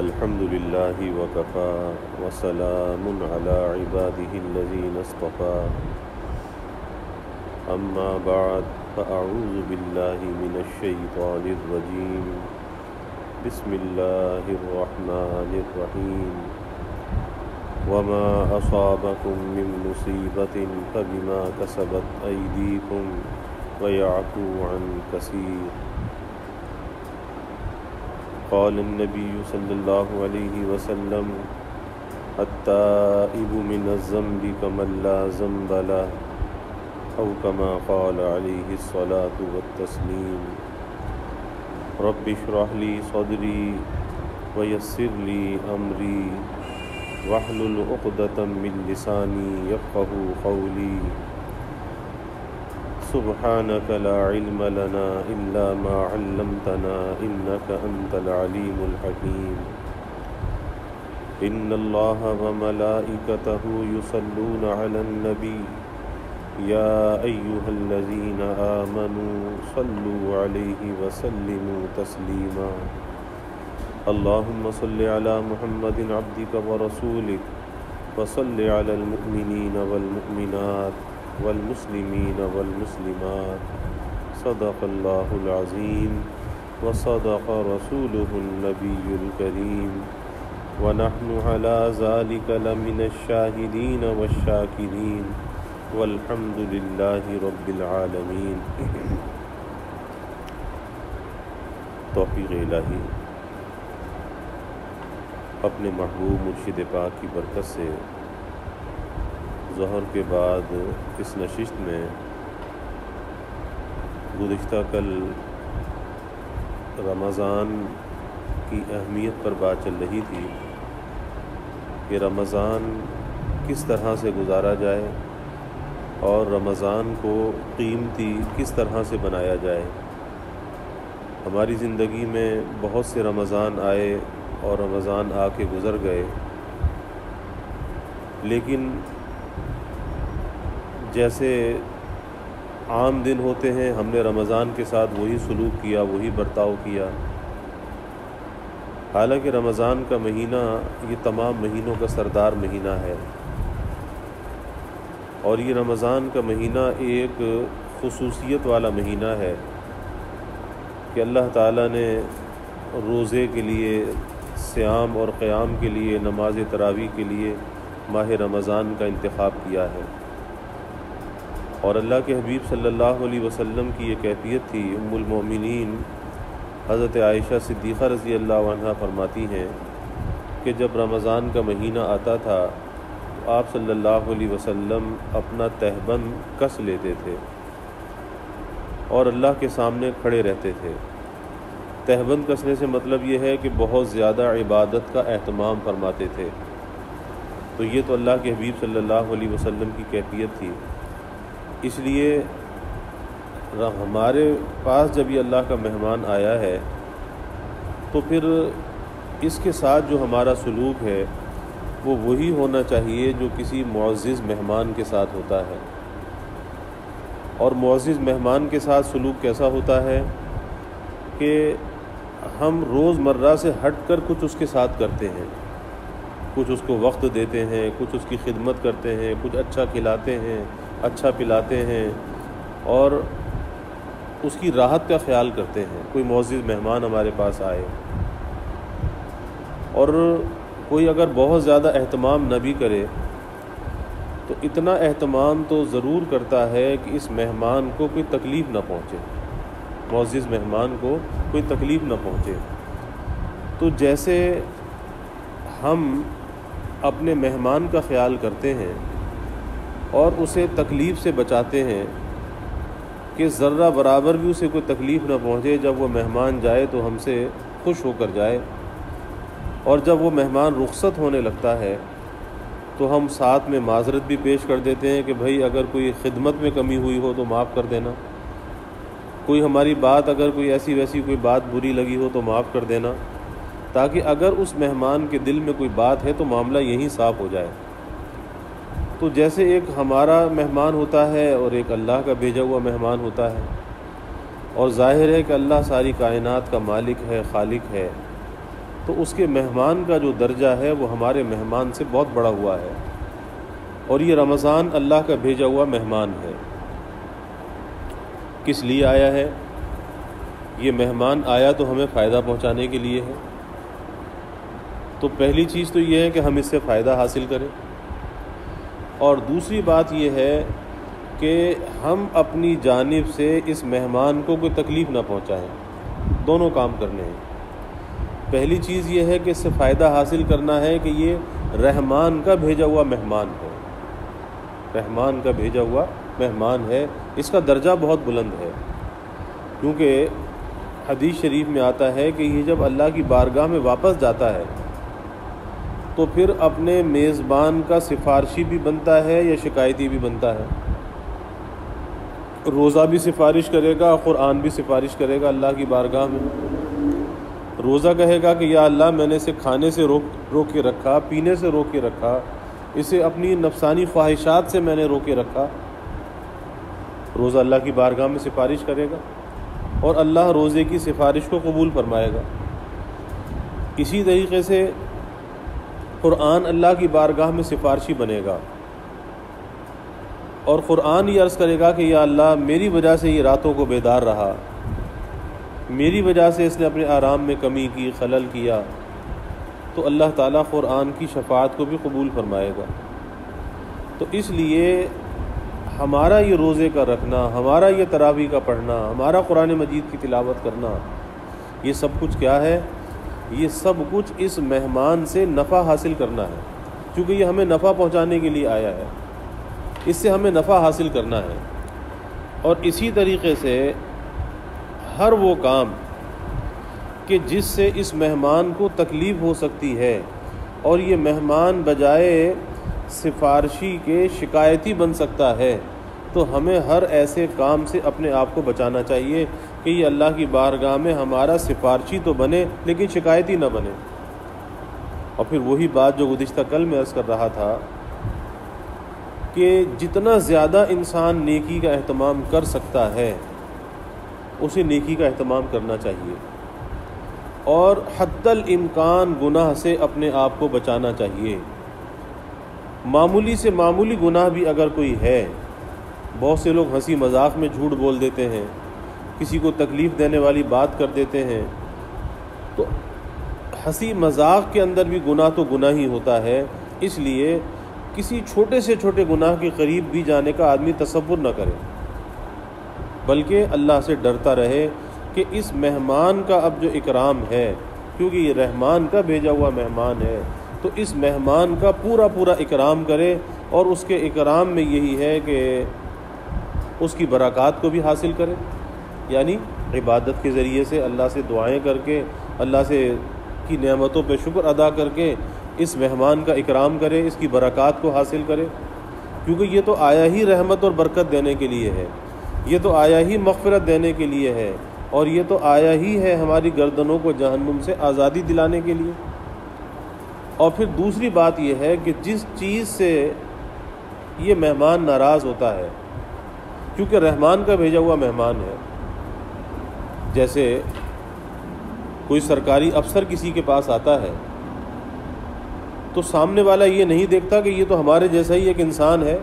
الحمد لله وكفى وسلام على عباده الذين اصطفى أما بعد فأعوذ بالله من الشيطان الرجيم بسم الله الرحمن الرحيم وما أصابكم من مصيبة فبما كسبت أيديكم ويعفو عن كثير قال النبي صلى الله عليه وسلم التائب من الذنب كمن لا ذنب له أو كما قال عليه الصلاة والتسليم رب اشرح لي صدري ويسر لي أمري واحلل عقدة من لساني يفقهوا قولي سبحانك لا علم لنا إلا ما علمتنا إنك أنت العليم الحكيم إن الله وملائكته يصلون على النبي يا أيها الذين آمنوا صلوا عليه وسلموا تسليما اللهم صل على محمد عبدك ورسولك وصل على المؤمنين والمؤمنات والمسلمين والمسلمات صدق الله العظيم وصدق رسوله النبي الكريم ونحن على ذلك لمن الشاهدين والشاكرين والحمد لله رب العالمين۔ توفیق الہی اپنے محبوب مرشد پاک کی برکت سے ظہر کے بعد اس نشست میں گزشتہ کل رمضان کی اہمیت پر بات چل رہی تھی کہ رمضان کس طرح سے گزارا جائے اور رمضان کو قیمتی کس طرح سے بنایا جائے۔ ہماری زندگی میں بہت سے رمضان آئے اور رمضان آ کے گزر گئے، لیکن جیسے عام دن ہوتے ہیں ہم نے رمضان کے ساتھ وہی سلوک کیا، وہی برتاؤ کیا، حالانکہ رمضان کا مہینہ یہ تمام مہینوں کا سردار مہینہ ہے، اور یہ رمضان کا مہینہ ایک خصوصیت والا مہینہ ہے کہ اللہ تعالیٰ نے روزے کے لیے، صیام اور قیام کے لیے، نماز تراویح کے لیے ماہ رمضان کا انتخاب کیا ہے۔ اور اللہ کے حبیب صلی اللہ علیہ وسلم کی یہ کیفیت تھی۔ ام المومنین حضرت عائشہ صدیقہ رضی اللہ عنہا فرماتی ہیں کہ جب رمضان کا مہینہ آتا تھا تو آپ صلی اللہ علیہ وسلم اپنا تہبند کس لیتے تھے اور اللہ کے سامنے کھڑے رہتے تھے۔ تہبند کسنے سے مطلب یہ ہے کہ بہت زیادہ عبادت کا اہتمام فرماتے تھے۔ تو یہ تو اللہ کے حبیب صلی اللہ علیہ وسلم کی کیفیت تھی، اس لیے ہمارے پاس جب یہ اللہ کا مہمان آیا ہے تو پھر اس کے ساتھ جو ہمارا سلوک ہے وہ وہی ہونا چاہیے جو کسی معزز مہمان کے ساتھ ہوتا ہے۔ اور معزز مہمان کے ساتھ سلوک کیسا ہوتا ہے کہ ہم روز مرہ سے ہٹ کر کچھ اس کے ساتھ کرتے ہیں، کچھ اس کو وقت دیتے ہیں، کچھ اس کی خدمت کرتے ہیں، کچھ اچھا کھلاتے ہیں، اچھا پلاتے ہیں اور اس کی راحت کا خیال کرتے ہیں۔ کوئی معزز مہمان ہمارے پاس آئے اور کوئی اگر بہت زیادہ اہتمام نہ بھی کرے تو اتنا اہتمام تو ضرور کرتا ہے کہ اس مہمان کو کوئی تکلیف نہ پہنچے، معزز مہمان کو کوئی تکلیف نہ پہنچے۔ تو جیسے ہم اپنے مہمان کا خیال کرتے ہیں اور اسے تکلیف سے بچاتے ہیں کہ ذرہ برابر بھی اسے کوئی تکلیف نہ پہنچے، جب وہ مہمان جائے تو ہم سے خوش ہو کر جائے، اور جب وہ مہمان رخصت ہونے لگتا ہے تو ہم ساتھ میں معذرت بھی پیش کر دیتے ہیں کہ بھائی اگر کوئی خدمت میں کمی ہوئی ہو تو معاف کر دینا، کوئی ہماری بات اگر کوئی ایسی ویسی کوئی بات بری لگی ہو تو معاف کر دینا، تاکہ اگر اس مہمان کے دل میں کوئی بات ہے تو معاملہ یہیں صاف ہو جائے۔ تو جیسے ایک ہمارا مہمان ہوتا ہے اور ایک اللہ کا بھیجا ہوا مہمان ہوتا ہے، اور ظاہر ہے کہ اللہ ساری کائنات کا مالک ہے، خالق ہے، تو اس کے مہمان کا جو درجہ ہے وہ ہمارے مہمان سے بہت بڑا ہوا ہے، اور یہ رمضان اللہ کا بھیجا ہوا مہمان ہے۔ کس لیے آیا ہے؟ یہ مہمان آیا تو ہمیں فائدہ پہنچانے کے لیے ہے۔ تو پہلی چیز تو یہ ہے کہ ہم اس سے فائدہ حاصل کریں، اور دوسری بات یہ ہے کہ ہم اپنی جانب سے اس مہمان کو کوئی تکلیف نہ پہنچائیں۔ دونوں کام کرنے ہیں۔ پہلی چیز یہ ہے کہ اس سے فائدہ حاصل کرنا ہے کہ یہ رحمان کا بھیجا ہوا مہمان ہے، رحمان کا بھیجا ہوا مہمان ہے، اس کا درجہ بہت بلند ہے، کیونکہ حدیث شریف میں آتا ہے کہ یہ جب اللہ کی بارگاہ میں واپس جاتا ہے تو پھر اپنے میزبان کا سفارشی بھی بنتا ہے یا شکایتی بھی بنتا ہے۔ روزہ بھی سفارش کرے گا، قرآن بھی سفارش کرے گا اللہ کی بارگاہ میں۔ روزہ کہے گا کہ یا اللہ میں نے اسے کھانے سے روک کے رکھا، پینے سے روک کے رکھا، اسے اپنی نفسانی خواہشات سے میں نے روکے رکھا۔ روزہ اللہ کی بارگاہ میں سفارش کرے گا اور اللہ روزے کی سفارش کو قبول فرمائے گا۔ اسی طریقے سے قرآن اللہ کی بارگاہ میں سفارشی بنے گا، اور قرآن یہ عرض کرے گا کہ یا اللہ میری وجہ سے یہ راتوں کو بیدار رہا، میری وجہ سے اس نے اپنے آرام میں کمی کی، خلل کیا، تو اللہ تعالیٰ قرآن کی شفاعت کو بھی قبول فرمائے گا۔ تو اس لیے ہمارا یہ روزے کا رکھنا، ہمارا یہ تراویح کا پڑھنا، ہمارا قرآن مجید کی تلاوت کرنا، یہ سب کچھ کیا ہے؟ یہ سب کچھ اس مہمان سے نفع حاصل کرنا ہے، کیونکہ یہ ہمیں نفع پہنچانے کے لیے آیا ہے، اس سے ہمیں نفع حاصل کرنا ہے۔ اور اسی طریقے سے ہر وہ کام کہ جس سے اس مہمان کو تکلیف ہو سکتی ہے اور یہ مہمان بجائے سفارشی کے شکایتی بن سکتا ہے، تو ہمیں ہر ایسے کام سے اپنے آپ کو بچانا چاہیے کہ یہ اللہ کی بارگاہ میں ہمارا سفارشی تو بنے لیکن شکایتی نہ بنے۔ اور پھر وہی بات جو گزشتہ کل میں عرض کر رہا تھا کہ جتنا زیادہ انسان نیکی کا اہتمام کر سکتا ہے اسے نیکی کا اہتمام کرنا چاہیے، اور حد الامکان گناہ سے اپنے آپ کو بچانا چاہیے۔ معمولی سے معمولی گناہ بھی اگر کوئی ہے، بہت سے لوگ ہنسی مذاق میں جھوٹ بول دیتے ہیں، کسی کو تکلیف دینے والی بات کر دیتے ہیں، تو ہنسی مذاق کے اندر بھی گناہ تو گناہ ہی ہوتا ہے۔ اس لیے کسی چھوٹے سے چھوٹے گناہ کے قریب بھی جانے کا آدمی تصور نہ کرے، بلکہ اللہ سے ڈرتا رہے کہ اس مہمان کا اب جو اکرام ہے، کیونکہ یہ رحمان کا بھیجا ہوا مہمان ہے، تو اس مہمان کا پورا پورا اکرام کرے، اور اس کے اکرام میں یہی ہے کہ اس کی برکات کو بھی حاصل کرے، یعنی عبادت کے ذریعے سے اللہ سے دعائیں کر کے، اللہ سے کی نعمتوں پہ شکر ادا کر کے اس مہمان کا اکرام کرے، اس کی برکات کو حاصل کرے، کیونکہ یہ تو آیا ہی رحمت اور برکت دینے کے لیے ہے، یہ تو آیا ہی مغفرت دینے کے لیے ہے، اور یہ تو آیا ہی ہے ہماری گردنوں کو جہنم سے آزادی دلانے کے لیے۔ اور پھر دوسری بات یہ ہے کہ جس چیز سے یہ مہمان ناراض ہوتا ہے، کیونکہ رحمان کا بھیجا ہوا مہمان ہے، جیسے کوئی سرکاری افسر کسی کے پاس آتا ہے تو سامنے والا یہ نہیں دیکھتا کہ یہ تو ہمارے جیسا ہی ایک انسان ہے،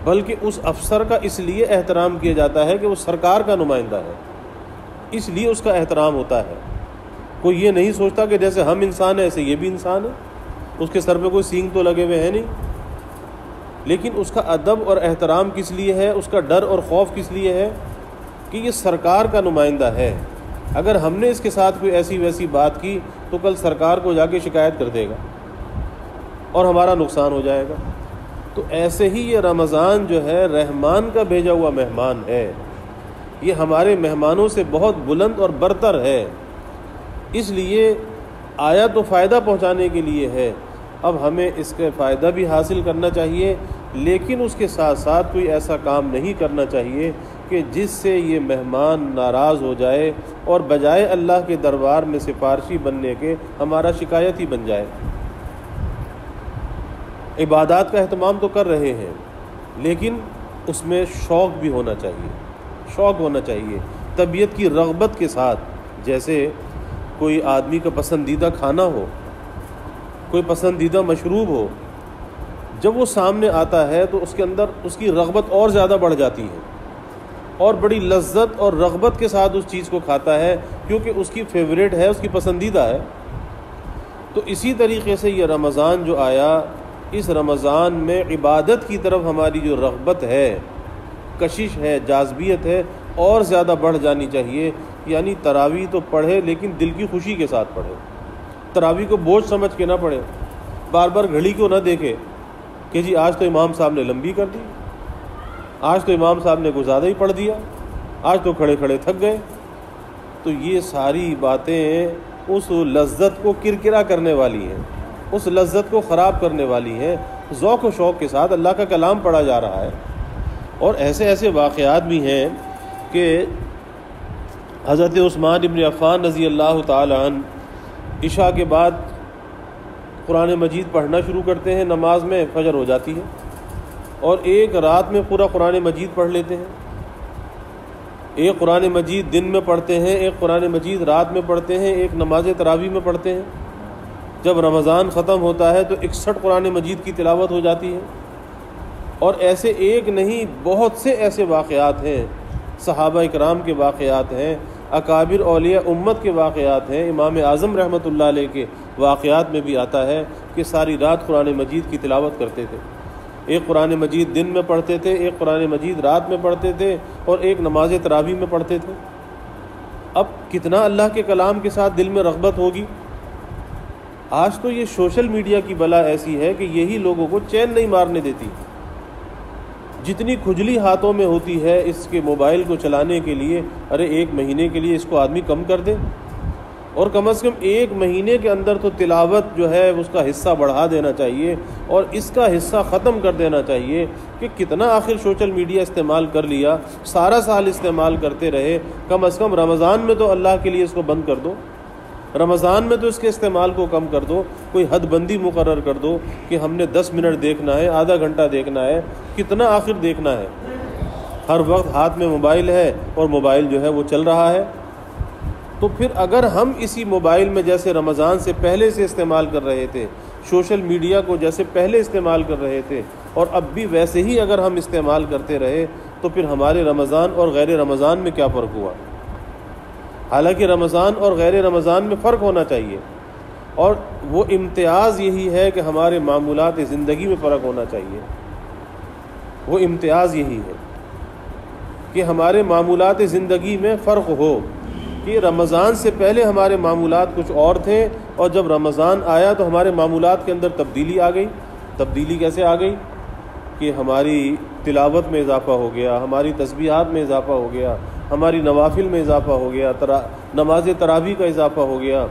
بلکہ اس افسر کا اس لیے احترام کیا جاتا ہے کہ وہ سرکار کا نمائندہ ہے، اس لیے اس کا احترام ہوتا ہے۔ کوئی یہ نہیں سوچتا کہ جیسے ہم انسان ہیں ایسے یہ بھی انسان ہے، اس کے سر پہ کوئی سینگ تو لگے ہوئے ہیں نہیں، لیکن اس کا ادب اور احترام کس لیے ہے، اس کا ڈر اور خوف کس لیے ہے کہ یہ سرکار کا نمائندہ ہے۔ اگر ہم نے اس کے ساتھ کوئی ایسی ویسی بات کی تو کل سرکار کو جا کے شکایت کر دے گا اور ہمارا نقصان ہو جائے گا۔ تو ایسے ہی یہ رمضان جو ہے رحمان کا بھیجا ہوا مہمان ہے، یہ ہمارے مہمانوں سے بہت بلند اور برتر ہے، اس لیے آیا تو فائدہ پہنچانے کے لیے ہے۔ اب ہمیں اس کا فائدہ بھی حاصل کرنا چاہیے، لیکن اس کے ساتھ ساتھ کوئی ایسا کام نہیں کرنا چاہیے کہ جس سے یہ مہمان ناراض ہو جائے اور بجائے اللہ کے دربار میں سفارشی بننے کے ہمارا شکایتی بن جائے۔ عبادات کا اہتمام تو کر رہے ہیں، لیکن اس میں شوق بھی ہونا چاہیے، شوق ہونا چاہیے، طبیعت کی رغبت کے ساتھ۔ جیسے کوئی آدمی کا پسندیدہ کھانا ہو، کوئی پسندیدہ مشروب ہو، جب وہ سامنے آتا ہے تو اس کے اندر اس کی رغبت اور زیادہ بڑھ جاتی ہے اور بڑی لذت اور رغبت کے ساتھ اس چیز کو کھاتا ہے، کیونکہ اس کی فیوریٹ ہے، اس کی پسندیدہ ہے۔ تو اسی طریقے سے یہ رمضان جو آیا، اس رمضان میں عبادت کی طرف ہماری جو رغبت ہے، کشش ہے، جاذبیت ہے، اور زیادہ بڑھ جانی چاہیے۔ یعنی تراویح تو پڑھے لیکن دل کی خوشی کے ساتھ پڑھے، تراویح کو بوجھ سمجھ کے نہ پڑھے، بار بار گھڑی کو نہ دیکھے کہ جی آج تو امام صاحب نے لمبی کر دی، آج تو امام صاحب نے کچھ زیادہ ہی پڑھ دیا، آج تو کھڑے کھڑے تھک گئے۔ تو یہ ساری باتیں اس لذت کو کرکرا کرنے والی ہیں، اس لذت کو خراب کرنے والی ہیں۔ ذوق و شوق کے ساتھ اللہ کا کلام پڑھا جا رہا ہے۔ اور ایسے ایسے واقعات بھی ہیں کہ حضرت عثمان ابن عفان رضی اللہ تعالی عنہ عشاء کے بعد قرآن مجید پڑھنا شروع کرتے ہیں، نماز میں فجر ہو جاتی ہے، اور ایک رات میں پورا قرآن مجید پڑھ لیتے ہیں۔ ایک قرآن مجید دن میں پڑھتے ہیں، ایک قرآن مجید رات میں پڑھتے ہیں، ایک نماز تراویح میں پڑھتے ہیں۔ جب رمضان ختم ہوتا ہے تو 61 قرآن مجید کی تلاوت ہو جاتی ہے۔ اور ایسے ایک نہیں، بہت سے ایسے واقعات ہیں، صحابہ اکرام کے واقعات ہیں، اکابر اولیاء امت کے واقعات ہیں، امام اعظم رحمۃ اللہ علیہ کے واقعات میں بھی آتا ہے کہ ساری رات قرآن مجید کی تلاوت کرتے تھے۔ ایک قرآن مجید دن میں پڑھتے تھے، ایک قرآن مجید رات میں پڑھتے تھے، اور ایک نماز تراویح میں پڑھتے تھے۔ اب کتنا اللہ کے کلام کے ساتھ دل میں رغبت ہوگی۔ آج تو یہ سوشل میڈیا کی بلا ایسی ہے کہ یہی لوگوں کو چین نہیں مارنے دیتی۔ جتنی کھجلی ہاتھوں میں ہوتی ہے اس کے موبائل کو چلانے کے لیے، ارے ایک مہینے کے لیے اس کو آدمی کم کر دے، اور کم از کم ایک مہینے کے اندر تو تلاوت جو ہے اس کا حصہ بڑھا دینا چاہیے، اور اس کا حصہ ختم کر دینا چاہیے کہ کتنا آخر سوشل میڈیا استعمال کر لیا، سارا سال استعمال کرتے رہے، کم از کم رمضان میں تو اللہ کے لیے اس کو بند کر دو، رمضان میں تو اس کے استعمال کو کم کر دو، کوئی حد بندی مقرر کر دو کہ ہم نے 10 منٹ دیکھنا ہے، آدھا گھنٹہ دیکھنا ہے، کتنا آخر دیکھنا ہے۔ ہر وقت ہاتھ میں موبائل ہے اور موبائل جو ہے وہ چل رہا ہے۔ تو پھر اگر ہم اسی موبائل میں جیسے رمضان سے پہلے سے استعمال کر رہے تھے، سوشل میڈیا کو جیسے پہلے استعمال کر رہے تھے، اور اب بھی ویسے ہی اگر ہم استعمال کرتے رہے، تو پھر ہمارے رمضان اور غیر رمضان میں کیا فرق ہوا؟ حالانکہ رمضان اور غیر رمضان میں فرق ہونا چاہیے، اور وہ امتیاز یہی ہے کہ ہمارے معمولات زندگی میں فرق ہونا چاہیے۔ وہ امتیاز یہی ہے کہ ہمارے معمولات زندگی میں فرق ہو، کہ رمضان سے پہلے ہمارے معمولات کچھ اور تھے، اور جب رمضان آیا تو ہمارے معمولات کے اندر تبدیلی آ گئی۔ تبدیلی کیسے آ گئی؟ کہ ہماری تلاوت میں اضافہ ہو گیا، ہماری تسبیحات میں اضافہ ہو گیا، ہماری نوافل میں اضافہ ہو گیا، نماز تراویح کا اضافہ ہو گیا،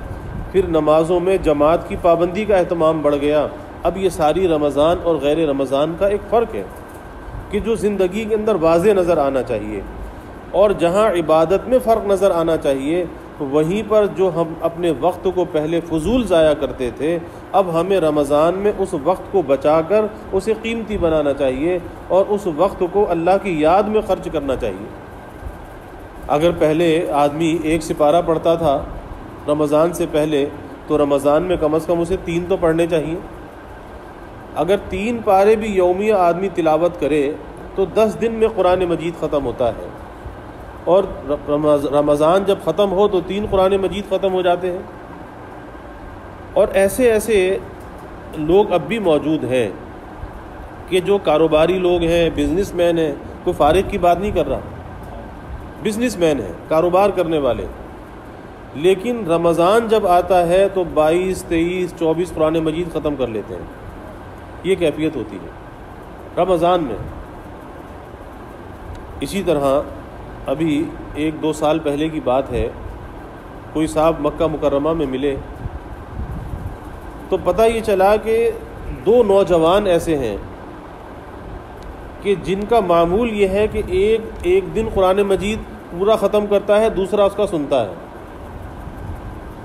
پھر نمازوں میں جماعت کی پابندی کا اہتمام بڑھ گیا۔ اب یہ ساری رمضان اور غیر رمضان کا ایک فرق ہے کہ جو زندگی کے اندر واضح نظر آنا چاہیے، اور جہاں عبادت میں فرق نظر آنا چاہیے، وہیں پر جو ہم اپنے وقت کو پہلے فضول ضائع کرتے تھے، اب ہمیں رمضان میں اس وقت کو بچا کر اسے قیمتی بنانا چاہیے، اور اس وقت کو اللہ کی یاد میں خرچ کرنا چاہیے۔ اگر پہلے آدمی 1 سپارہ پڑھتا تھا رمضان سے پہلے، تو رمضان میں کم از کم اسے 3 تو پڑھنے چاہیے۔ اگر 3 پارے بھی یومیہ آدمی تلاوت کرے تو 10 دن میں قرآن مجید ختم ہوتا ہے، اور رمضان جب ختم ہو تو 3 قرآن مجید ختم ہو جاتے ہیں۔ اور ایسے ایسے لوگ اب بھی موجود ہیں کہ جو کاروباری لوگ ہیں، بزنس مین ہیں، کوئی فارغ کی بات نہیں کر رہا، بزنس مین ہیں، کاروبار کرنے والے، لیکن رمضان جب آتا ہے تو 22، 23، 24 قرآن مجید ختم کر لیتے ہیں۔ یہ کیفیت ہوتی ہے رمضان میں۔ اسی طرح ابھی 1-2 سال پہلے کی بات ہے، کوئی صاحب مکہ مکرمہ میں ملے تو پتہ یہ چلا کہ 2 نوجوان ایسے ہیں کہ جن کا معمول یہ ہے کہ ایک دن قرآن مجید پورا ختم کرتا ہے، دوسرا اس کا سنتا ہے،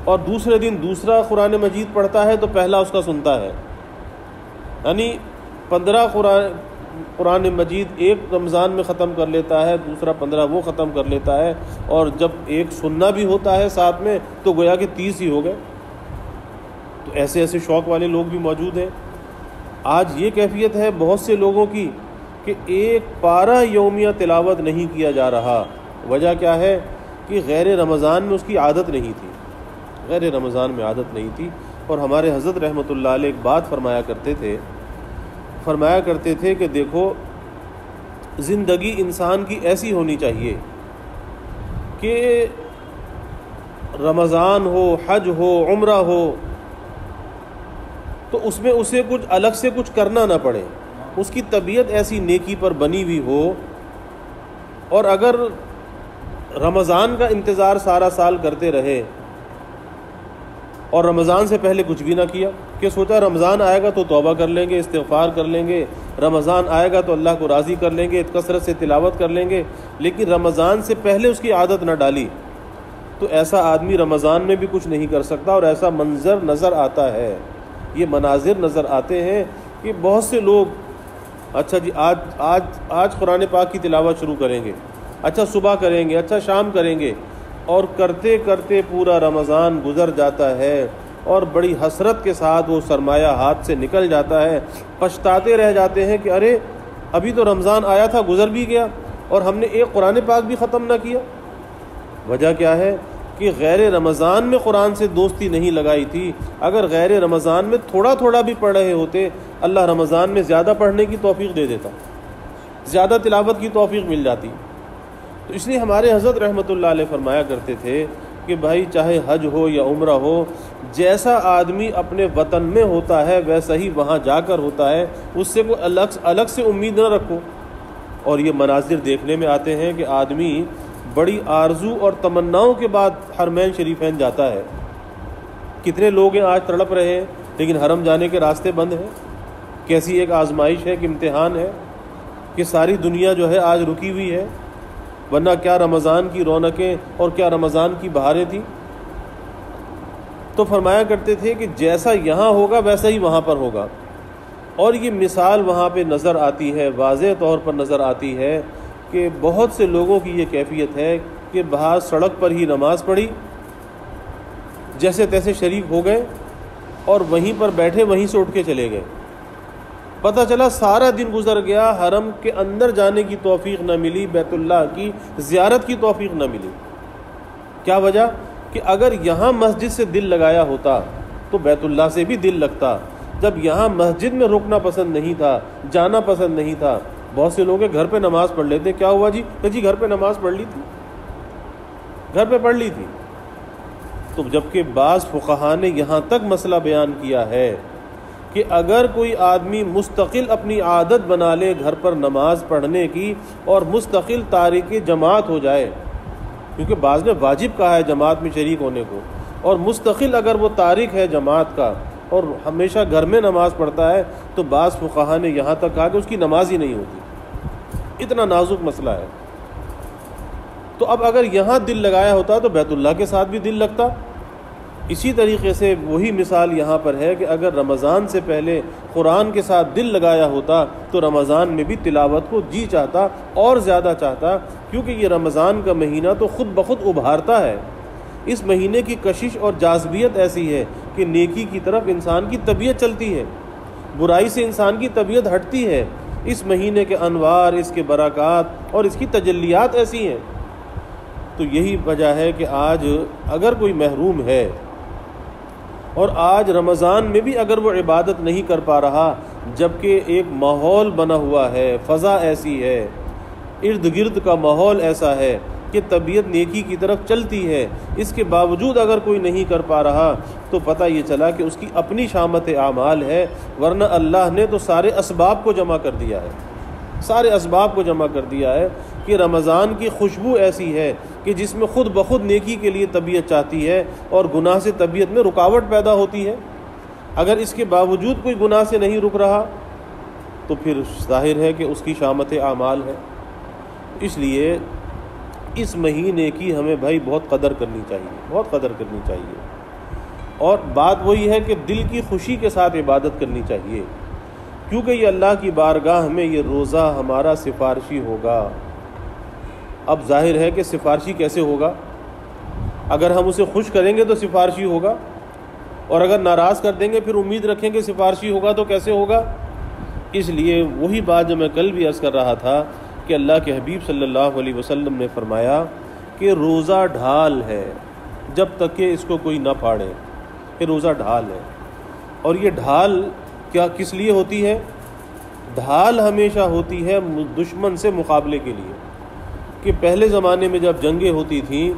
اور دوسرے دن دوسرا قرآن مجید پڑھتا ہے تو پہلا اس کا سنتا ہے۔ یعنی 15 قرآن مجید ایک رمضان میں ختم کر لیتا ہے، دوسرا 15 وہ ختم کر لیتا ہے، اور جب ایک سننا بھی ہوتا ہے ساتھ میں تو گویا کہ 30 ہی ہو گئے۔ تو ایسے ایسے شوق والے لوگ بھی موجود ہیں۔ آج یہ کیفیت ہے بہت سے لوگوں کی کہ ایک پارہ یومیہ تلاوت نہیں کیا جا رہا۔ وجہ کیا ہے؟ کہ غیر رمضان میں اس کی عادت نہیں تھی، غیر رمضان میں عادت نہیں تھی۔ اور ہمارے حضرت رحمۃ اللہ علیہ ایک بات فرمایا کرتے تھے کہ دیکھو، زندگی انسان کی ایسی ہونی چاہیے کہ رمضان ہو، حج ہو، عمرہ ہو، تو اس میں اسے کچھ الگ سے کچھ کرنا نہ پڑے، اس کی طبیعت ایسی نیکی پر بنی ہوئی ہو۔ اور اگر رمضان کا انتظار سارا سال کرتے رہے اور رمضان سے پہلے کچھ بھی نہ کیا، کہ سوچا رمضان آئے گا تو توبہ کر لیں گے، استغفار کر لیں گے، رمضان آئے گا تو اللہ کو راضی کر لیں گے، کثرت سے تلاوت کر لیں گے، لیکن رمضان سے پہلے اس کی عادت نہ ڈالی، تو ایسا آدمی رمضان میں بھی کچھ نہیں کر سکتا۔ اور ایسا منظر نظر آتا ہے، یہ مناظر نظر آتے ہیں کہ بہت سے لوگ اچھا جی آج قرآن پاک کی تلاوت شروع کریں گے، اچھا صبح کریں گے، اچھا شام کریں گے، اور کرتے کرتے پورا رمضان گزر جاتا ہے، اور بڑی حسرت کے ساتھ وہ سرمایہ ہاتھ سے نکل جاتا ہے، پچھتاتے رہ جاتے ہیں کہ ارے ابھی تو رمضان آیا تھا، گزر بھی گیا، اور ہم نے ایک قرآن پاک بھی ختم نہ کیا۔ وجہ کیا ہے؟ کہ غیر رمضان میں قرآن سے دوستی نہیں لگائی تھی۔ اگر غیر رمضان میں تھوڑا تھوڑا بھی پڑھ رہے ہوتے، اللہ رمضان میں زیادہ پڑھنے کی توفیق دے دیتا، زیادہ تلاوت کی توفیق مل جاتی۔ تو اس لیے ہمارے حضرت رحمۃ اللہ علیہ فرمایا کرتے تھے کہ بھائی چاہے حج ہو یا عمرہ ہو، جیسا آدمی اپنے وطن میں ہوتا ہے ویسا ہی وہاں جا کر ہوتا ہے، اس سے کوئی الگ سے امید نہ رکھو۔ اور یہ مناظر دیکھنے میں آتے ہیں کہ آدمی بڑی آرزو اور تمناؤں کے بعد حرمین شریفین جاتا ہے۔ کتنے لوگ ہیں آج تڑپ رہے ہیں لیکن حرم جانے کے راستے بند ہیں۔ کیسی ایک آزمائش ہے کہ امتحان ہے کہ ساری دنیا جو ہے آج رکی ہوئی ہے، ورنہ کیا رمضان کی رونقیں اور کیا رمضان کی بہاریں تھیں۔ تو فرمایا کرتے تھے کہ جیسا یہاں ہوگا ویسا ہی وہاں پر ہوگا۔ اور یہ مثال وہاں پہ نظر آتی ہے، واضح طور پر نظر آتی ہے کہ بہت سے لوگوں کی یہ کیفیت ہے کہ باہر سڑک پر ہی نماز پڑھی، جیسے تیسے شریک ہو گئے، اور وہیں پر بیٹھے وہیں سے اٹھ کے چلے گئے۔ پتہ چلا سارا دن گزر گیا، حرم کے اندر جانے کی توفیق نہ ملی، بیت اللہ کی زیارت کی توفیق نہ ملی۔ کیا وجہ؟ کہ اگر یہاں مسجد سے دل لگایا ہوتا تو بیت اللہ سے بھی دل لگتا۔ جب یہاں مسجد میں رکنا پسند نہیں تھا، جانا پسند نہیں تھا، بہت سے لوگ گھر پہ نماز پڑھ لیتے، کیا ہوا جی؟ کہ جی گھر پہ نماز پڑھ لی تھی، گھر پہ پڑھ لی تھی۔ تو جبکہ بعض فقہاء نے یہاں تک مسئلہ بیان کیا ہے کہ اگر کوئی آدمی مستقل اپنی عادت بنا لے گھر پر نماز پڑھنے کی، اور مستقل تارک جماعت ہو جائے، کیونکہ بعض نے واجب کہا ہے جماعت میں شریک ہونے کو، اور مستقل اگر وہ تارک ہے جماعت کا اور ہمیشہ گھر میں نماز پڑھتا ہے، تو بعض فقہاء نے یہاں تک کہا کہ اس کی نماز ہی نہیں ہوتی۔ اتنا نازک مسئلہ ہے۔ تو اب اگر یہاں دل لگایا ہوتا تو بیت اللہ کے ساتھ بھی دل لگتا۔ اسی طریقے سے وہی مثال یہاں پر ہے کہ اگر رمضان سے پہلے قرآن کے ساتھ دل لگایا ہوتا تو رمضان میں بھی تلاوت کو جی چاہتا اور زیادہ چاہتا، کیونکہ یہ رمضان کا مہینہ تو خود بخود ابھارتا ہے۔ اس مہینے کی کشش اور جاذبیت ایسی ہے کہ نیکی کی طرف انسان کی طبیعت چلتی ہے، برائی سے انسان کی طبیعت ہٹتی ہے۔ اس مہینے کے انوار، اس کے برکات اور اس کی تجلیات ایسی ہیں۔ تو یہی وجہ ہے کہ آج اگر کوئی محروم ہے اور آج رمضان میں بھی اگر وہ عبادت نہیں کر پا رہا، جبکہ ایک ماحول بنا ہوا ہے، فضا ایسی ہے، ارد گرد کا ماحول ایسا ہے کہ طبیعت نیکی کی طرف چلتی ہے، اس کے باوجود اگر کوئی نہیں کر پا رہا تو پتہ یہ چلا کہ اس کی اپنی شامت اعمال ہے، ورنہ اللہ نے تو سارے اسباب کو جمع کر دیا ہے، سارے اسباب کو جمع کر دیا ہے کہ رمضان کی خوشبو ایسی ہے کہ جس میں خود بخود نیکی کے لیے طبیعت چاہتی ہے اور گناہ سے طبیعت میں رکاوٹ پیدا ہوتی ہے۔ اگر اس کے باوجود کوئی گناہ سے نہیں رک رہا تو پھر ظاہر ہے کہ اس کی شامت اعمال ہے۔ اس لیے اس مہینے کی ہمیں بھائی بہت قدر کرنی چاہیے، بہت قدر کرنی چاہیے۔ اور بات وہی ہے کہ دل کی خوشی کے ساتھ عبادت کرنی چاہیے، کیونکہ یہ اللہ کی بارگاہ میں یہ روزہ ہمارا سفارشی ہوگا۔ اب ظاہر ہے کہ سفارشی کیسے ہوگا؟ اگر ہم اسے خوش کریں گے تو سفارشی ہوگا، اور اگر ناراض کر دیں گے پھر امید رکھیں کہ سفارشی ہوگا تو کیسے ہوگا؟ اس لیے وہی بات جو میں کل بھی عرض کر رہا تھا کہ اللہ کے حبیب صلی اللہ علیہ وسلم نے فرمایا کہ روزہ ڈھال ہے جب تک کہ اس کو کوئی نہ پھاڑے، کہ روزہ ڈھال ہے۔ اور یہ ڈھال کیا کس لیے ہوتی ہے؟ ڈھال ہمیشہ ہوتی ہے دشمن سے مقابلے کے لیے، کہ پہلے زمانے میں جب جنگیں ہوتی تھیں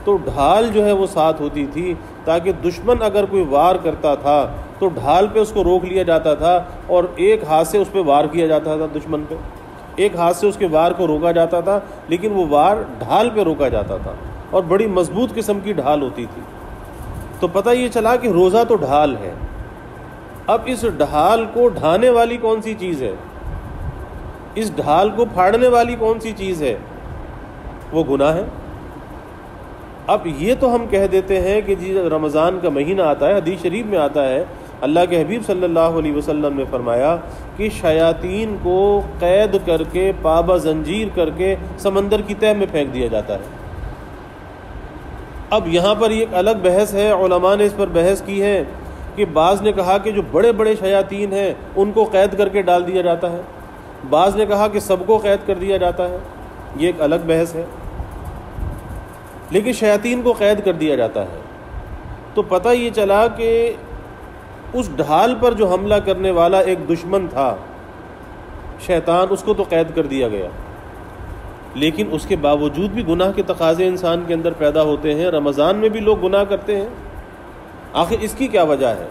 تو ڈھال جو ہے وہ ساتھ ہوتی تھی، تاکہ دشمن اگر کوئی وار کرتا تھا تو ڈھال پہ اس کو روک لیا جاتا تھا، اور ایک ہاتھ سے اس پہ وار کیا جاتا تھا، دشمن پہ ایک ہاتھ سے اس کے وار کو روکا جاتا تھا، لیکن وہ وار ڈھال پہ روکا جاتا تھا، اور بڑی مضبوط قسم کی ڈھال ہوتی تھی۔ تو پتہ یہ چلا کہ روزہ تو ڈھال ہے۔ اب اس ڈھال کو ڈھانے والی کون سی چیز ہے؟ اس ڈھال کو پھاڑنے والی کون سی چیز ہے؟ وہ گناہ ہے۔ اب یہ تو ہم کہہ دیتے ہیں کہ جی رمضان کا مہینہ آتا ہے، حدیث شریف میں آتا ہے، اللہ کے حبیب صلی اللہ علیہ وسلم نے فرمایا کہ شیاطین کو قید کر کے پابہ زنجیر کر کے سمندر کی تہہ میں پھینک دیا جاتا ہے۔ اب یہاں پر ایک الگ بحث ہے، علماء نے اس پر بحث کی ہے کہ بعض نے کہا کہ جو بڑے بڑے شیاطین ہیں ان کو قید کر کے ڈال دیا جاتا ہے، بعض نے کہا کہ سب کو قید کر دیا جاتا ہے، یہ ایک الگ بحث ہے، لیکن شیاطین کو قید کر دیا جاتا ہے۔ تو پتہ یہ چلا کہ اس ڈھال پر جو حملہ کرنے والا ایک دشمن تھا شیطان، اس کو تو قید کر دیا گیا، لیکن اس کے باوجود بھی گناہ کے تقاضے انسان کے اندر پیدا ہوتے ہیں۔ رمضان میں بھی لوگ گناہ کرتے ہیں، آخر اس کی کیا وجہ ہے؟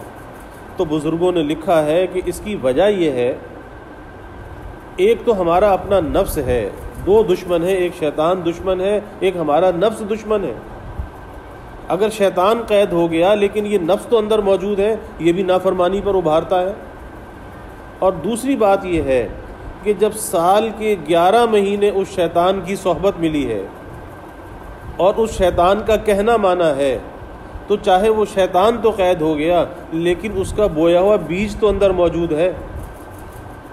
تو بزرگوں نے لکھا ہے کہ اس کی وجہ یہ ہے، ایک تو ہمارا اپنا نفس ہے، دو دشمن ہیں، ایک شیطان دشمن ہے، ایک ہمارا نفس دشمن ہے۔ اگر شیطان قید ہو گیا لیکن یہ نفس تو اندر موجود ہے، یہ بھی نافرمانی پر ابھارتا ہے۔ اور دوسری بات یہ ہے کہ جب سال کے 11 مہینے اس شیطان کی صحبت ملی ہے اور اس شیطان کا کہنا مانا ہے، تو چاہے وہ شیطان تو قید ہو گیا لیکن اس کا بویا ہوا بیج تو اندر موجود ہے۔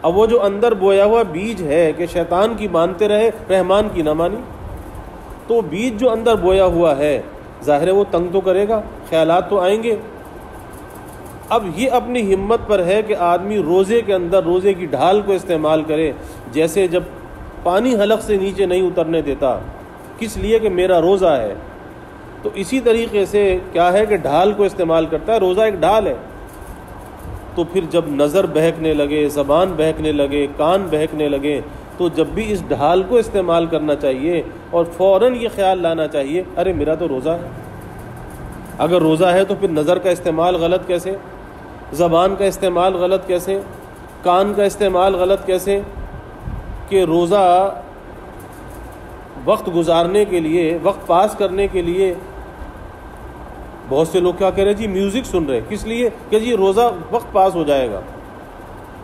اب وہ جو اندر بویا ہوا بیج ہے کہ شیطان کی مانتے رہے، رحمان کی نہ مانی، تو بیج جو اندر بویا ہوا ہے ظاہر ہے وہ تنگ تو کرے گا، خیالات تو آئیں گے۔ اب یہ اپنی ہمت پر ہے کہ آدمی روزے کے اندر روزے کی ڈھال کو استعمال کرے، جیسے جب پانی حلق سے نیچے نہیں اترنے دیتا، کس لیے کہ میرا روزہ ہے، تو اسی طریقے سے کیا ہے کہ ڈھال کو استعمال کرتا ہے۔ روزہ ایک ڈھال ہے، تو پھر جب نظر بہکنے لگے، زبان بہکنے لگے، کان بہکنے لگے، تو جب بھی اس ڈھال کو استعمال کرنا چاہیے اور فوراً یہ خیال لانا چاہیے ارے میرا تو روزہ ہے۔ اگر روزہ ہے تو پھر نظر کا استعمال غلط کیسے، زبان کا استعمال غلط کیسے، کان کا استعمال غلط کیسے، کہ روزہ وقت گزارنے کے لیے، وقت پاس کرنے کے لیے بہت سے لوگ کیا کہہ رہے جی میوزک سن رہے، کس لیے کہ جی روزہ وقت پاس ہو جائے گا،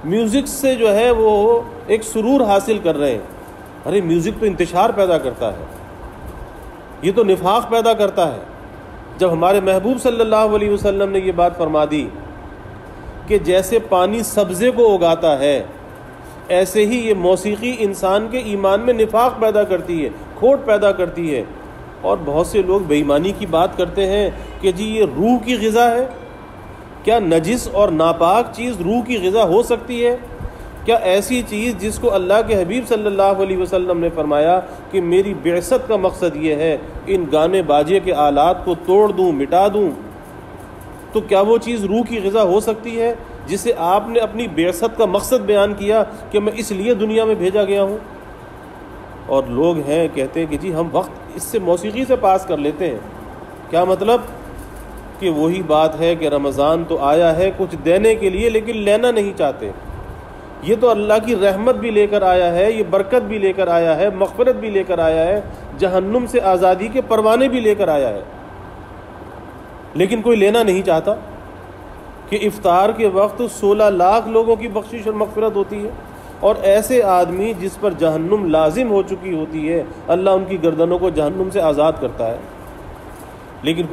میوزک سے جو ہے وہ ایک سرور حاصل کر رہے ہیں۔ ارے میوزک تو انتشار پیدا کرتا ہے، یہ تو نفاق پیدا کرتا ہے۔ جب ہمارے محبوب صلی اللہ علیہ وسلم نے یہ بات فرما دی کہ جیسے پانی سبزے کو اگاتا ہے، ایسے ہی یہ موسیقی انسان کے ایمان میں نفاق پیدا کرتی ہے، کھوٹ پیدا کرتی ہے۔ اور بہت سے لوگ بے ایمانی کی بات کرتے ہیں کہ جی یہ روح کی غذا ہے۔ کیا نجس اور ناپاک چیز روح کی غذا ہو سکتی ہے؟ کیا ایسی چیز جس کو اللہ کے حبیب صلی اللہ علیہ وسلم نے فرمایا کہ میری بعثت کا مقصد یہ ہے ان گانے باجے کے آلات کو توڑ دوں، مٹا دوں، تو کیا وہ چیز روح کی غذا ہو سکتی ہے جسے آپ نے اپنی بعثت کا مقصد بیان کیا کہ میں اس لیے دنیا میں بھیجا گیا ہوں؟ اور لوگ ہیں کہتے ہیں کہ جی ہم وقت اس سے موسیقی سے پاس کر لیتے ہیں۔ کیا مطلب؟ کہ وہی بات ہے کہ رمضان تو آیا ہے کچھ دینے کے لیے لیکن لینا نہیں چاہتے۔ یہ تو اللہ کی رحمت بھی لے کر آیا ہے، یہ برکت بھی لے کر آیا ہے، مغفرت بھی لے کر آیا ہے، جہنم سے آزادی کے پروانے بھی لے کر آیا ہے، لیکن کوئی لینا نہیں چاہتا۔ کہ افطار کے وقت 16 لاکھ لوگوں کی بخشش اور مغفرت ہوتی ہے، اور ایسے آدمی جس پر جہنم لازم ہو چکی ہوتی ہے اللہ ان کی گردنوں کو جہنم سے آزاد کرتا ہے۔ لیکن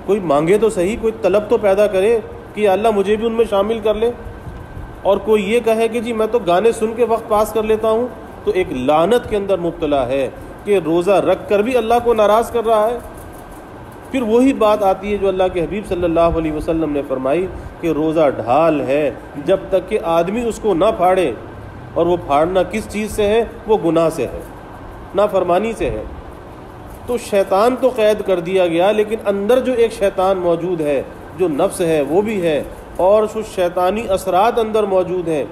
کوئی مانگے تو صحیح، کوئی طلب تو پیدا کرے کہ اللہ مجھے بھی ان میں شامل کر لے۔ اور کوئی یہ کہے کہ جی میں تو گانے سن کے وقت پاس کر لیتا ہوں، تو ایک لعنت کے اندر مبتلا ہے کہ روزہ رکھ کر بھی اللہ کو ناراض کر رہا ہے۔ پھر وہی بات آتی ہے جو اللہ کے حبیب صلی اللہ علیہ وسلم نے فرمائی کہ روزہ ڈھال ہے جب تک کہ آدمی اس کو نہ پھاڑے، اور وہ پھاڑنا کس چیز سے ہے؟ وہ گناہ سے ہے، نافرمانی سے ہے۔ تو شیطان تو قید کر دیا گیا، لیکن اندر جو ایک شیطان موجود ہے جو نفس ہے وہ بھی ہے، اور جو شیطانی اثرات اندر موجود ہیں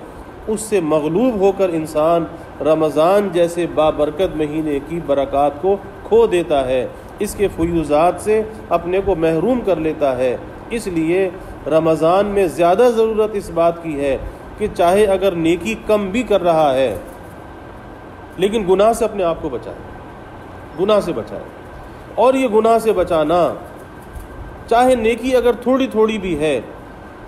اس سے مغلوب ہو کر انسان رمضان جیسے بابرکت مہینے کی برکات کو کھو دیتا ہے، اس کے فیوزات سے اپنے کو محروم کر لیتا ہے۔ اس لیے رمضان میں زیادہ ضرورت اس بات کی ہے کہ چاہے اگر نیکی کم بھی کر رہا ہے لیکن گناہ سے اپنے آپ کو بچائے، گناہ سے بچائے۔ اور یہ گناہ سے بچانا، چاہے نیکی اگر تھوڑی تھوڑی بھی ہے،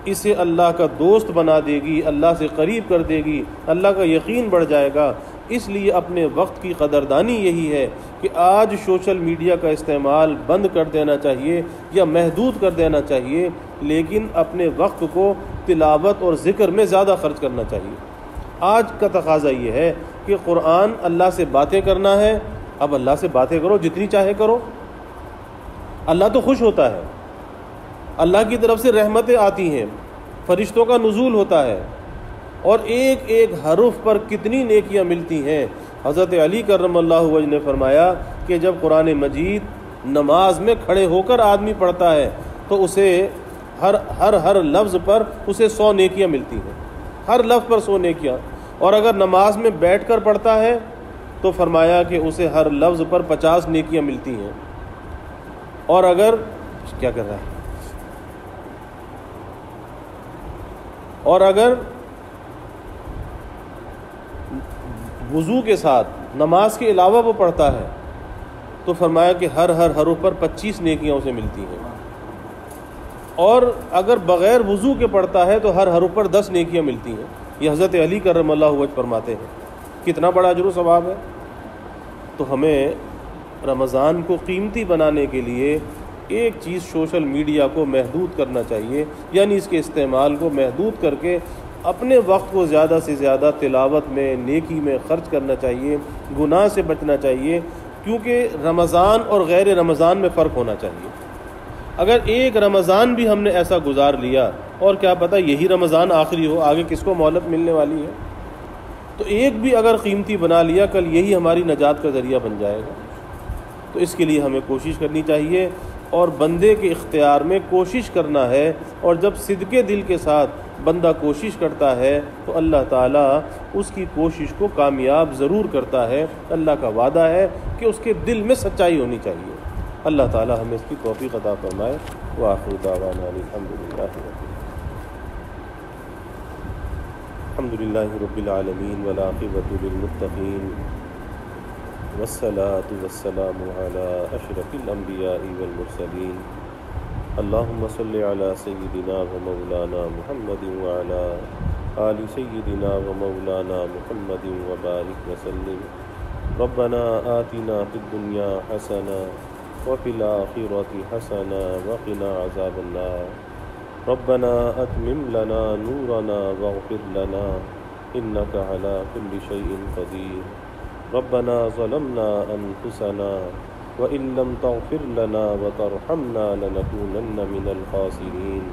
اسے اللہ کا دوست بنا دے گی، اللہ سے قریب کر دے گی، اللہ کا یقین بڑھ جائے گا۔ اس لیے اپنے وقت کی قدردانی یہی ہے کہ آج سوشل میڈیا کا استعمال بند کر دینا چاہیے یا محدود کر دینا چاہیے، لیکن اپنے وقت کو تلاوت اور ذکر میں زیادہ خرچ کرنا چاہیے۔ آج کا تقاضا یہ ہے کہ قرآن اللہ سے باتیں کرنا ہے، اب اللہ سے باتیں کرو، جتنی چاہے کرو۔ اللہ تو خوش ہوتا ہے، اللہ کی طرف سے رحمتیں آتی ہیں، فرشتوں کا نزول ہوتا ہے، اور ایک ایک حرف پر کتنی نیکیاں ملتی ہیں۔ حضرت علی کرم اللہ وجہ نے فرمایا کہ جب قرآن مجید نماز میں کھڑے ہو کر آدمی پڑھتا ہے تو اسے ہر لفظ پر اسے 100 نیکیاں ملتی ہیں، ہر لفظ پر 100 نیکیاں، اور اگر نماز میں بیٹھ کر پڑھتا ہے تو فرمایا کہ اسے ہر لفظ پر 50 نیکیاں ملتی ہیں، اور اگر کیا کر رہا ہے، اور اگر وضو کے ساتھ نماز کے علاوہ وہ پڑھتا ہے تو فرمایا کہ ہر حرف پر 25 نیکیاں اسے ملتی ہیں، اور اگر بغیر وضو کے پڑھتا ہے تو ہر حرف پر 10 نیکیاں ملتی ہیں۔ یہ حضرت علی کرم اللہ وجہ فرماتے ہیں، کتنا بڑا اجر و ثواب ہے۔ تو ہمیں رمضان کو قیمتی بنانے کے لیے ایک چیز سوشل میڈیا کو محدود کرنا چاہیے، یعنی اس کے استعمال کو محدود کر کے اپنے وقت کو زیادہ سے زیادہ تلاوت میں، نیکی میں خرچ کرنا چاہیے، گناہ سے بچنا چاہیے، کیونکہ رمضان اور غیر رمضان میں فرق ہونا چاہیے۔ اگر ایک رمضان بھی ہم نے ایسا گزار لیا، اور کیا پتہ یہی رمضان آخری ہو، آگے کس کو مہلت ملنے والی ہے، تو ایک بھی اگر قیمتی بنا لیا، کل یہی ہماری نجات کا ذریعہ بن جائے گا۔ تو اس کے لیے ہمیں کوشش کرنی چاہیے، اور بندے کے اختیار میں کوشش کرنا ہے، اور جب صدقے دل کے ساتھ بندہ کوشش کرتا ہے تو اللہ تعالیٰ اس کی کوشش کو کامیاب ضرور کرتا ہے۔ اللہ کا وعدہ ہے کہ اس کے دل میں سچائی ہونی چاہیے۔ اللہ تعالیٰ ہمیں اس کی توفیق عطا فرمائے۔ وآخر دعوانا الحمدللہ رب العالمین والعاقبۃ للمتقین والصلاة والسلام علی اشرف الانبیاء والمرسلین۔ اللہم صل علی سیدنا و مولانا محمد وعلی آل سیدنا و مولانا محمد وبارک وسلم۔ ربنا آتنا فی الدنیا حسنہ وفی الآخرۃ حسنہ وقنا عذاب النار۔ ربنا اتمم لنا نورنا واغفر لنا انک علی کل شیء قدیر۔ ربنا ظلمنا انفسنا وَإِن لَّمْ تَغْفِرْ لَنَا وَتَرْحَمْنَا لَنَكُونَنَّ مِنَ الْخَاسِرِينَ۔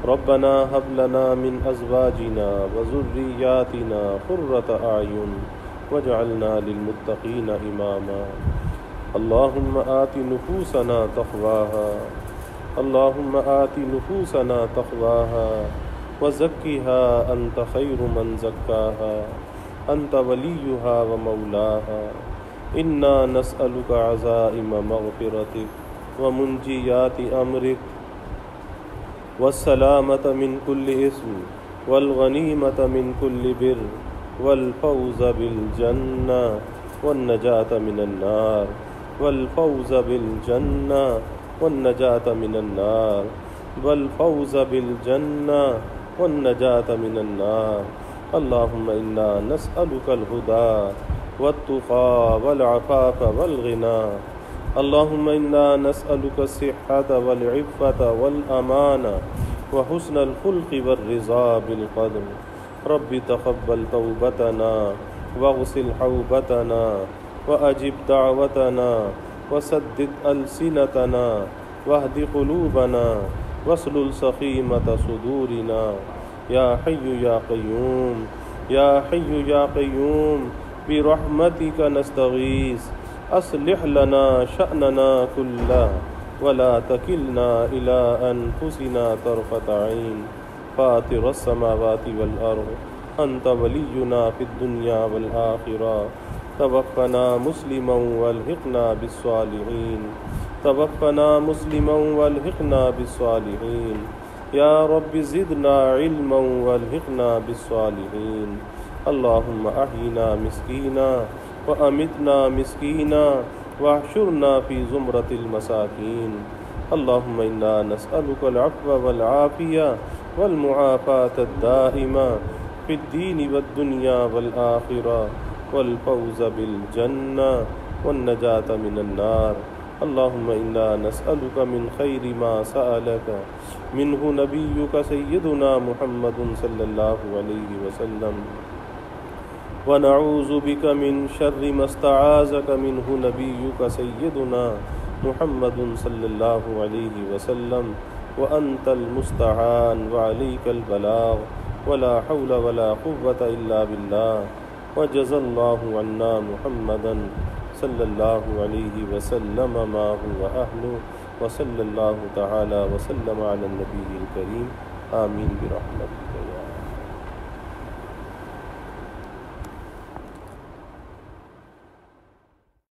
رَبَّنَا هَبْ لَنَا مِنْ أَزْوَاجِنَا وَذُرِّيَّاتِنَا قُرَّةَ أَعْيُنٍ وَاجْعَلْنَا لِلْمُتَّقِينَ إِمَامًا۔ اللهم آت نفوسنا تقواها، اللهم آت نفوسنا تقواها وزكها أنت خير من زكاها أنت وليها ومولاها۔ إنا نسألك عزائم مغفرتك ومنجيات أمرك والسلامة من كل إثم والغنيمة من كل بر والفوز بالجنة والنجاة من النار والفوز بالجنة والنجاة من النار والفوز بالجنة والنجاة من النار۔ اللهم إنا نسألك الهدى والتقى والعفاف والغنى۔ اللهم إنا نسألك الصحة والعفة والأمانة وحسن الخلق والرضا بالقدر۔ رب تقبل توبتنا واغسل حوبتنا وأجب دعوتنا وسدد ألسنتنا واهد قلوبنا واسلل سخيمة صدورنا يا حي يا قيوم يا حي يا قيوم برحمتك نستغيث أصلح لنا شأننا كله ولا تكلنا إلى أنفسنا طرفة عين فاطر السماوات والأرض أنت ولينا في الدنيا والآخرة توفنا مسلما والحقنا بالصالحين توفنا مسلما والحقنا بالصالحين يا رب زدنا علما والحقنا بالصالحين اللهم أحينا مسكينا وأمتنا مسكينا واحشرنا في زمرة المساكين اللهم إنا نسألك العفو والعافية والمعافاة الدائمة في الدين والدنيا والآخرة والفوز بالجنة والنجاة من النار اللهم إنا نسألك من خير ما سألك منه نبيك سيدنا محمد صلى الله عليه وسلم ونعوذ بك من شر ما استعاذك منه نبيك سيدنا محمد صلى الله عليه وسلم وأنت المستعان وعليك البلاغ ولا حول ولا قوة إلا بالله وجزى الله عنا محمدا صلى الله عليه وسلم ما هو أهله وصلى الله تعالى وسلم على النبي الكريم آمين برحمتك.